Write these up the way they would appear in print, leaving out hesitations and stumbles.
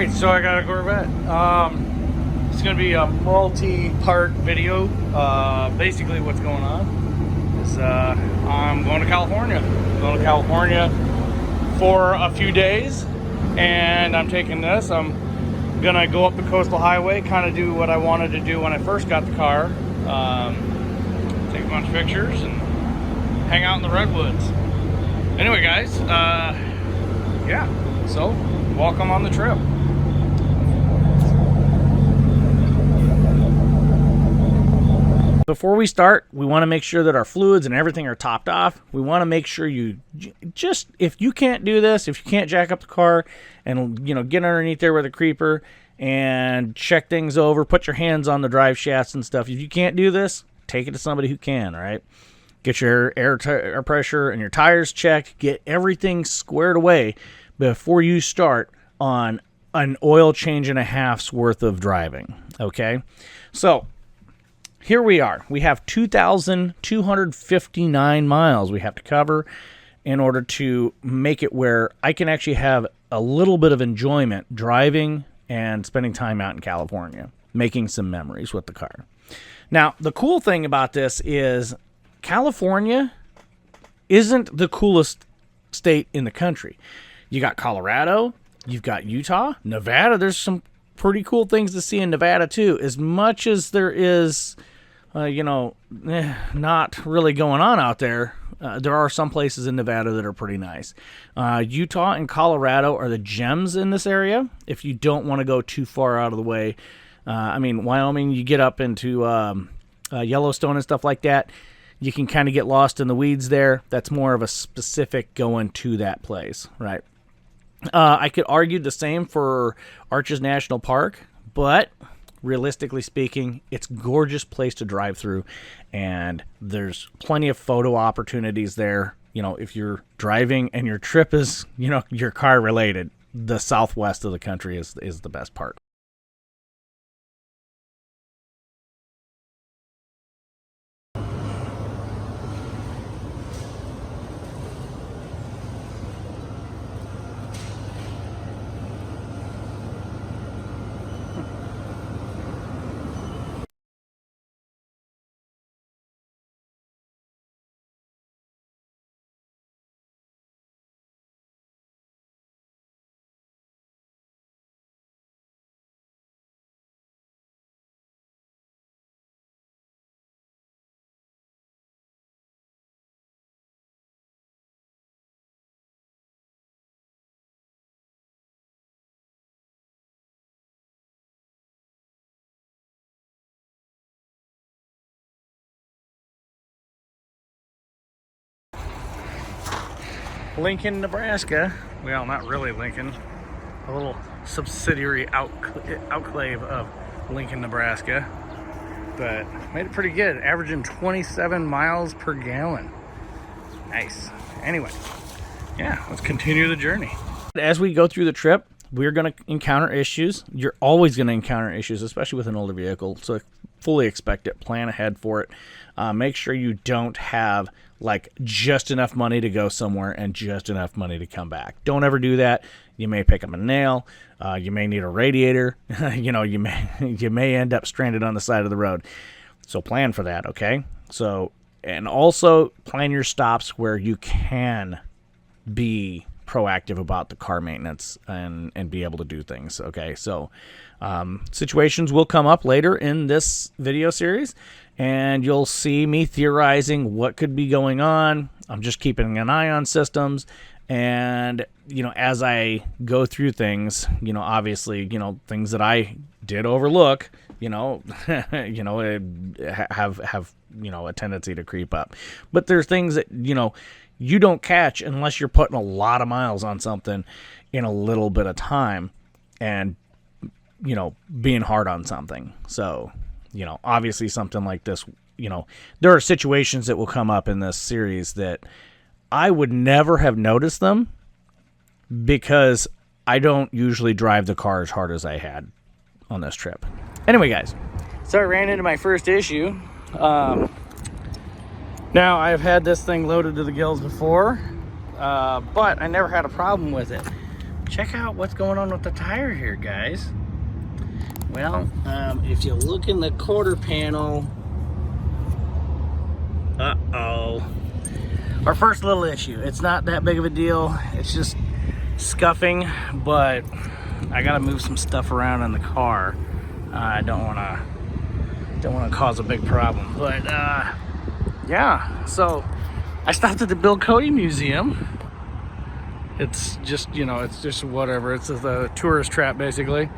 Alright, so I got a Corvette. It's going to be a multi-part video. Basically what's going on is I'm going to California. I'm going to California for a few days, and I'm taking this. I'm going to go up the coastal highway, kind of do what I wanted to do when I first got the car. Take a bunch of pictures and hang out in the redwoods. Anyway, guys, yeah, so welcome on the trip. Before we start, we want to make sure that our fluids and everything are topped off. We want to make sure you just, if you can't do this, if you can't jack up the car and, you know, get underneath there with a creeper and check things over, put your hands on the drive shafts and stuff. If you can't do this, take it to somebody who can, all right? Get your air pressure and your tires checked. Get everything squared away before you start on an oil change and a half's worth of driving, okay? So here we are. We have 2,259 miles we have to cover in order to make it where I can actually have a little bit of enjoyment driving and spending time out in California, making some memories with the car. Now, the cool thing about this is California isn't the coolest state in the country. You got Colorado, you've got Utah, Nevada. There's some pretty cool things to see in Nevada too. As much as there is, not really going on out there, there are some places in Nevada that are pretty nice. Utah and Colorado are the gems in this area if you don't want to go too far out of the way. Wyoming, you get up into Yellowstone and stuff like that. You can kind of get lost in the weeds there. That's more of a specific going to that place, right? I could argue the same for Arches National Park, but realistically speaking, it's a gorgeous place to drive through, and there's plenty of photo opportunities there. You know, if you're driving and your trip is, your car related, the southwest of the country is the best part. Lincoln, Nebraska. Well, not really Lincoln. A little subsidiary outclave of Lincoln, Nebraska. But made it pretty good, averaging 27 miles per gallon. Nice. Anyway, yeah, let's continue the journey. As we go through the trip, we're going to encounter issues. You're always going to encounter issues, especially with an older vehicle. So fully expect it. Plan ahead for it. Make sure you don't have like just enough money to go somewhere and just enough money to come back. Don't ever do that. You may pick up a nail. You may need a radiator. You may end up stranded on the side of the road. So plan for that, okay? So, and also plan your stops where you can be proactive about the car maintenance and be able to do things, okay? So situations will come up later in this video series, and you'll see me theorizing what could be going on. I'm just keeping an eye on systems, and as I go through things, obviously, things that I did overlook, have a tendency to creep up. But there's things that you don't catch unless you're putting a lot of miles on something in a little bit of time and, being hard on something. So, obviously something like this, there are situations that will come up in this series that I would never have noticed them because I don't usually drive the car as hard as I had on this trip. Anyway, guys, so I ran into my first issue. Now, I've had this thing loaded to the gills before, but I never had a problem with it. check out what's going on with the tire here, guys. Well, if you look in the quarter panel, our first little issue. It's not that big of a deal. It's just scuffing, but I gotta move some stuff around in the car. I don't wanna cause a big problem. But yeah, so I stopped at the Bill Cody Museum. It's just, you know, it's just whatever. It's a tourist trap, basically.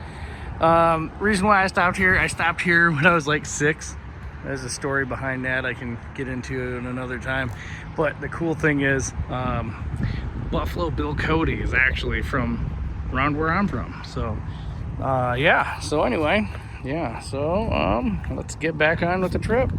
Reason why I stopped here when I was like 6. There's a story behind that I can get into in another time. But the cool thing is, Buffalo Bill Cody is actually from around where I'm from. So, yeah. So anyway, yeah. So, let's get back on with the trip.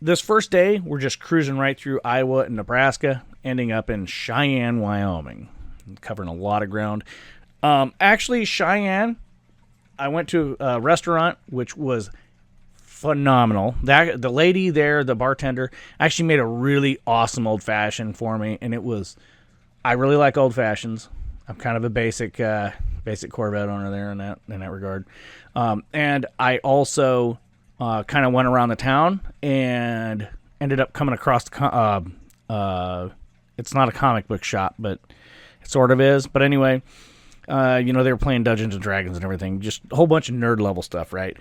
This first day, we're just cruising right through Iowa and Nebraska, ending up in Cheyanne, Wyoming. Covering a lot of ground. Actually, Cheyanne, I went to a restaurant, which was phenomenal. The lady there, the bartender, actually made a really awesome old-fashioned for me, and it was... I really like old-fashions. I'm kind of a basic Corvette owner there in that regard. And I also... kind of went around the town and ended up coming across it's not a comic book shop, but it sort of is. But anyway, you know, they were playing Dungeons and Dragons and everything, just a whole bunch of nerd level stuff, right?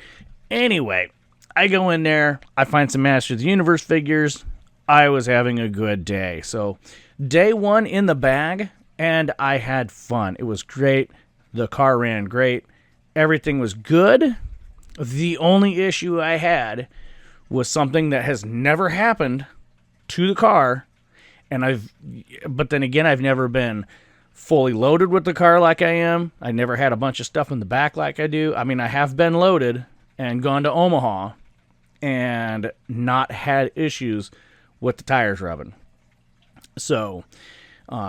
Anyway, I go in there, I find some Masters of the Universe figures. I was having a good day. So day 1 in the bag, and I had fun. It was great. The car ran great. Everything was good. The only issue I had was something that has never happened to the car, but then again, I've never been fully loaded with the car like I am. I never had a bunch of stuff in the back like I do. I mean, I have been loaded and gone to Omaha and not had issues with the tires rubbing. So,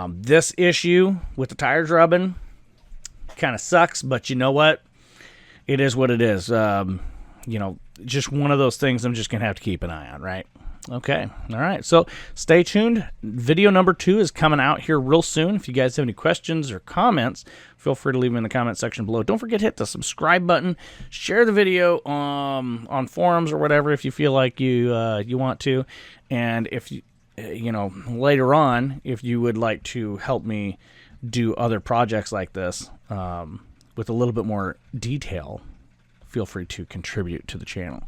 this issue with the tires rubbing kind of sucks, but you know what? It is what it is. You know, just one of those things I'm just going to have to keep an eye on, right? Okay. All right. So stay tuned. Video number 2 is coming out here real soon. If you guys have any questions or comments, feel free to leave them in the comment section below. Don't forget to hit the subscribe button. Share the video on forums or whatever if you feel like you want to. And if you know, later on, if you would like to help me do other projects like this, with a little bit more detail, feel free to contribute to the channel.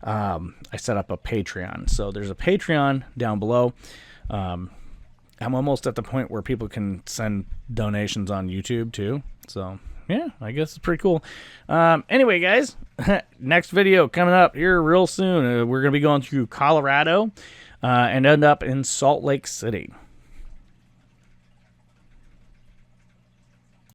I set up a Patreon. So there's a Patreon down below. I'm almost at the point where people can send donations on YouTube too. So yeah, I guess it's pretty cool. Anyway, guys, next video coming up here real soon. We're going to be going through Colorado and end up in Salt Lake City.